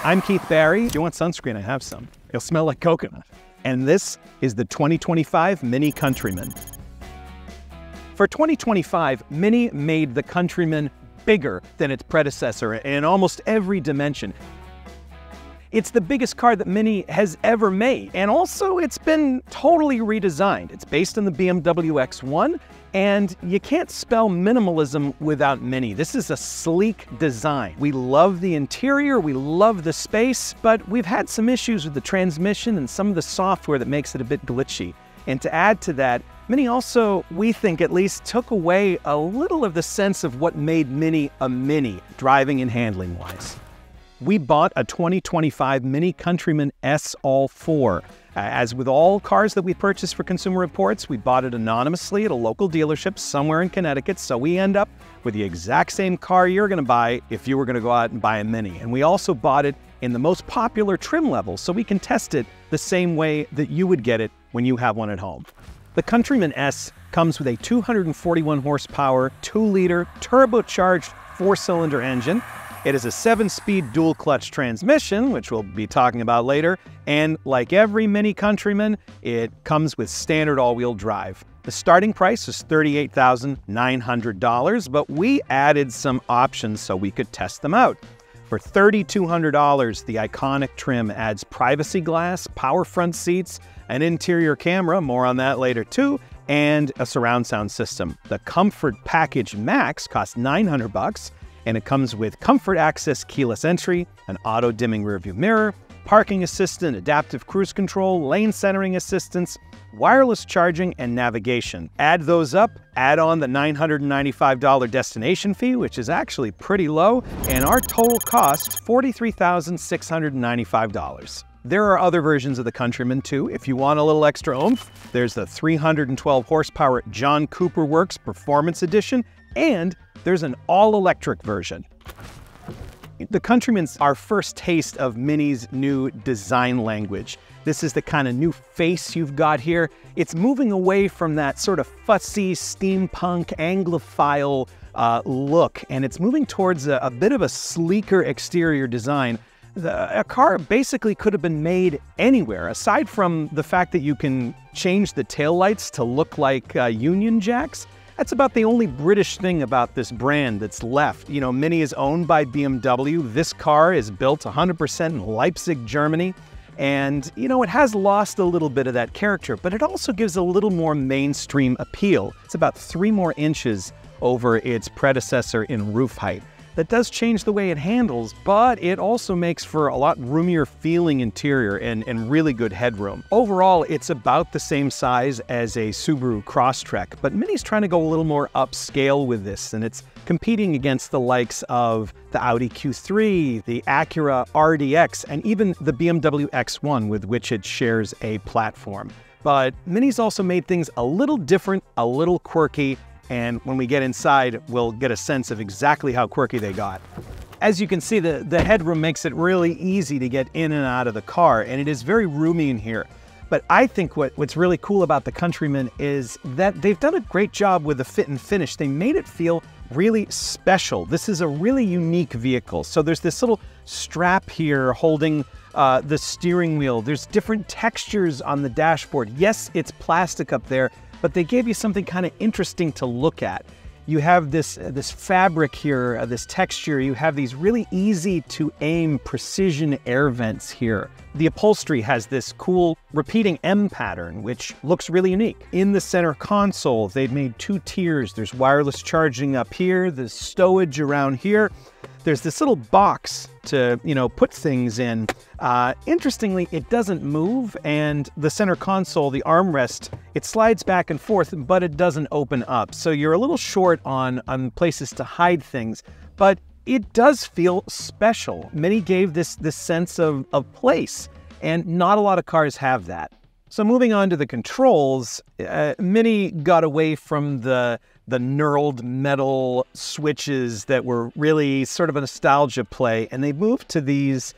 I'm Keith Barry. If you want sunscreen, I have some. It'll smell like coconut. And this is the 2025 Mini Countryman. For 2025, Mini made the Countryman bigger than its predecessor in almost every dimension. It's the biggest car that Mini has ever made, and also it's been totally redesigned. It's based on the BMW X1, and you can't spell minimalism without Mini. This is a sleek design. We love the interior, we love the space, but we've had some issues with the transmission and some of the software that makes it a bit glitchy. And to add to that, Mini also, we think at least, took away a little of the sense of what made Mini a Mini, driving and handling wise. We bought a 2025 Mini Countryman S All 4. As with all cars that we purchase for Consumer Reports, we bought it anonymously at a local dealership somewhere in Connecticut, so we end up with the exact same car you're going to buy if you were going to go out and buy a Mini. And we also bought it in the most popular trim level, so we can test it the same way that you would get it when you have one at home. The Countryman S comes with a 241 horsepower, 2-liter, turbocharged 4-cylinder engine. It is a 7-speed dual-clutch transmission, which we'll be talking about later, and like every Mini Countryman, it comes with standard all-wheel drive. The starting price is $38,900, but we added some options so we could test them out. For $3,200, the iconic trim adds privacy glass, power front seats, an interior camera, more on that later too, and a surround sound system. The Comfort Package Max costs $900, and it comes with Comfort Access keyless entry, an auto-dimming rearview mirror, parking assistant, adaptive cruise control, lane centering assistance, wireless charging, and navigation. Add those up, add on the $995 destination fee, which is actually pretty low, and our total cost, $43,695. There are other versions of the Countryman too. If you want a little extra oomph, there's the 312 horsepower John Cooper Works Performance Edition, and there's an all-electric version. The Countryman's our first taste of Mini's new design language. This is the kind of new face you've got here. It's moving away from that sort of fussy, steampunk, Anglophile look, and it's moving towards a bit of a sleeker exterior design. A car basically could have been made anywhere, aside from the fact that you can change the taillights to look like Union Jacks. That's about the only British thing about this brand that's left. You know, Mini is owned by BMW. This car is built 100% in Leipzig, Germany. And, you know, it has lost a little bit of that character, but it also gives a little more mainstream appeal. It's about 3 more inches over its predecessor in roof height. That does change the way it handles, but it also makes for a lot roomier feeling interior and really good headroom. Overall, it's about the same size as a Subaru Crosstrek, but Mini's trying to go a little more upscale with this, and it's competing against the likes of the Audi Q3, the Acura RDX, and even the BMW X1, with which it shares a platform. But Mini's also made things a little different, a little quirky, and when we get inside, we'll get a sense of exactly how quirky they got. As you can see, the headroom makes it really easy to get in and out of the car, and it is very roomy in here. But I think what's really cool about the Countryman is that they've done a great job with the fit and finish. They made it feel really special. This is a really unique vehicle. So there's this little strap here holding the steering wheel. There's different textures on the dashboard. Yes, it's plastic up there, but they gave you something kind of interesting to look at. You have this fabric here, this texture. You have these really easy to aim precision air vents here. The upholstery has this cool repeating M pattern, which looks really unique. In the center console, they've made 2 tiers. There's wireless charging up here, there's stowage around here. There's this little box to, you know, put things in. Interestingly, it doesn't move, and the center console, the armrest, it slides back and forth, but it doesn't open up. So you're a little short on places to hide things, but it does feel special. Mini gave this sense of place, and not a lot of cars have that. So moving on to the controls, Mini got away from the knurled metal switches that were really sort of a nostalgia play, and they moved to these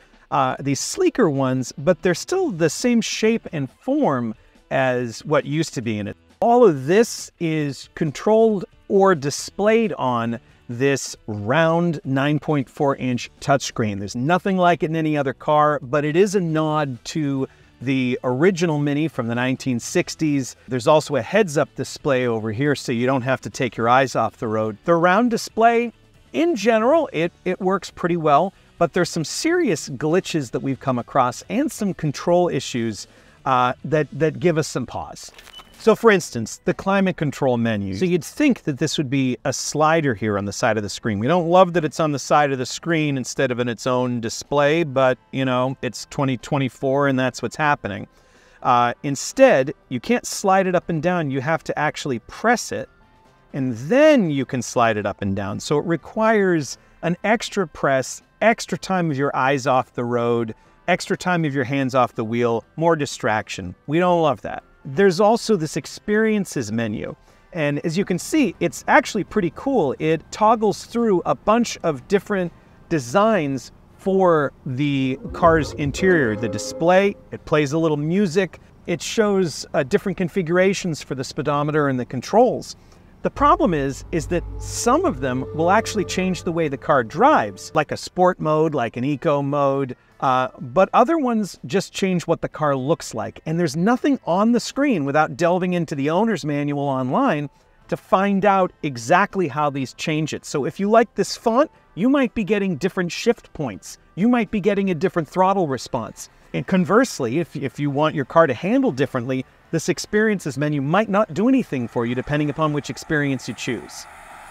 sleeker ones, but they're still the same shape and form as what used to be in it. All of this is controlled or displayed on this round 9.4-inch touchscreen. There's nothing like it in any other car, but it is a nod to the original Mini from the 1960s. There's also a heads-up display over here, so you don't have to take your eyes off the road. The round display, in general, it works pretty well, but there's some serious glitches that we've come across and some control issues that give us some pause. So for instance, the climate control menu. So you'd think that this would be a slider here on the side of the screen. We don't love that it's on the side of the screen instead of in its own display, but you know, it's 2024 and that's what's happening. Instead, you can't slide it up and down. You have to actually press it and then you can slide it up and down. So it requires an extra press, extra time of your eyes off the road, extra time of your hands off the wheel, more distraction. We don't love that. There's also this experiences menu. And as you can see, it's actually pretty cool. It toggles through a bunch of different designs for the car's interior. The display, it plays a little music. It shows different configurations for the speedometer and the controls. The problem is that some of them will actually change the way the car drives, like a sport mode, like an eco mode, but other ones just change what the car looks like. And there's nothing on the screen without delving into the owner's manual online to find out exactly how these change it. So if you like this font, you might be getting different shift points. You might be getting a different throttle response. And conversely, if you want your car to handle differently, this experiences menu might not do anything for you depending upon which experience you choose.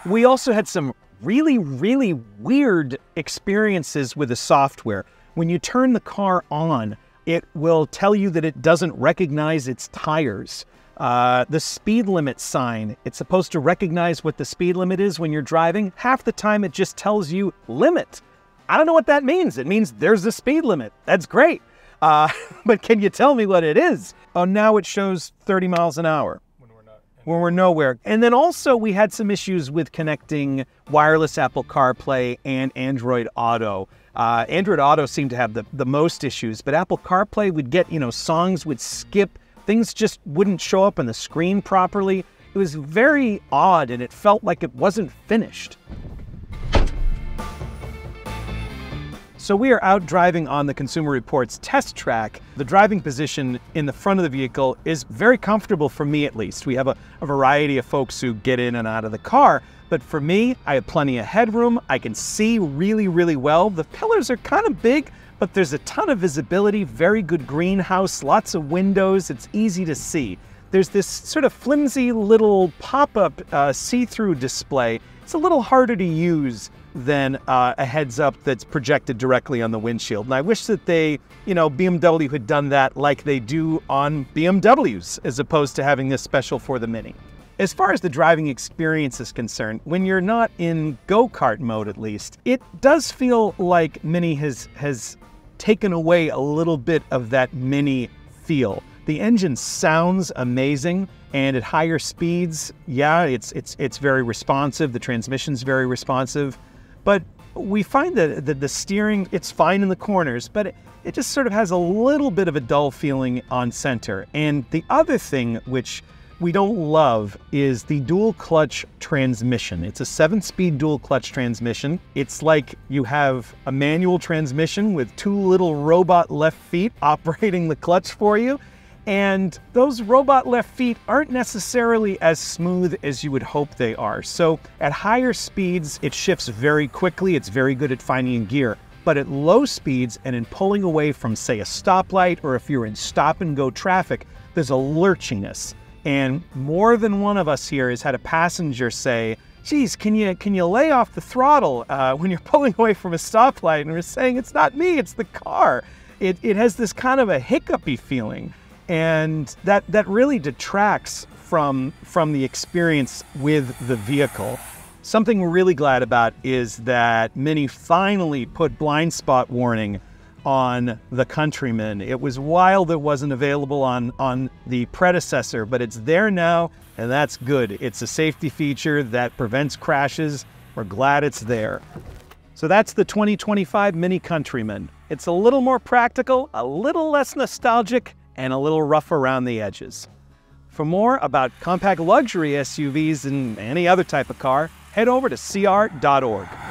We also had some really, really weird experiences with the software. When you turn the car on, it will tell you that it doesn't recognize its tires. The speed limit sign, it's supposed to recognize what the speed limit is when you're driving. Half the time it just tells you limit. I don't know what that means. It means there's a speed limit. That's great. But can you tell me what it is? Oh, now it shows 30 miles an hour. When we're nowhere. And then also we had some issues with connecting wireless Apple CarPlay and Android Auto. Android Auto seemed to have the most issues, but Apple CarPlay would get, songs would skip, things just wouldn't show up on the screen properly. It was very odd and it felt like it wasn't finished. So we are out driving on the Consumer Reports test track. The driving position in the front of the vehicle is very comfortable for me, at least. We have a variety of folks who get in and out of the car, but for me, I have plenty of headroom. I can see really, really well. The pillars are kind of big, but there's a ton of visibility, very good greenhouse, lots of windows. It's easy to see. There's this sort of flimsy little pop-up see-through display. It's a little harder to use than a heads-up that's projected directly on the windshield. And I wish that they, BMW had done that like they do on BMWs, as opposed to having this special for the Mini. As far as the driving experience is concerned, when you're not in go-kart mode at least, it does feel like Mini has taken away a little bit of that Mini feel. The engine sounds amazing, and at higher speeds, yeah, it's very responsive. The transmission's very responsive. But we find that the steering, it's fine in the corners, but it just sort of has a little bit of a dull feeling on center. And the other thing which we don't love is the dual clutch transmission. It's a 7-speed dual clutch transmission. It's like you have a manual transmission with 2 little robot left feet operating the clutch for you. And those robot left feet aren't necessarily as smooth as you would hope they are. So at higher speeds, it shifts very quickly. It's very good at finding gear. But at low speeds and in pulling away from, say, a stoplight, or if you're in stop-and-go traffic, there's a lurchiness. And more than one of us here has had a passenger say, geez, can you lay off the throttle when you're pulling away from a stoplight? And we're saying, it's not me, it's the car. It has this kind of a hiccupy feeling. And that really detracts from the experience with the vehicle. Something we're really glad about is that Mini finally put blind spot warning on the Countryman. It was wild it wasn't available on the predecessor, but it's there now, and that's good. It's a safety feature that prevents crashes. We're glad it's there. So that's the 2025 Mini Countryman. It's a little more practical, a little less nostalgic, and a little rough around the edges. For more about compact luxury SUVs and any other type of car, head over to cr.org.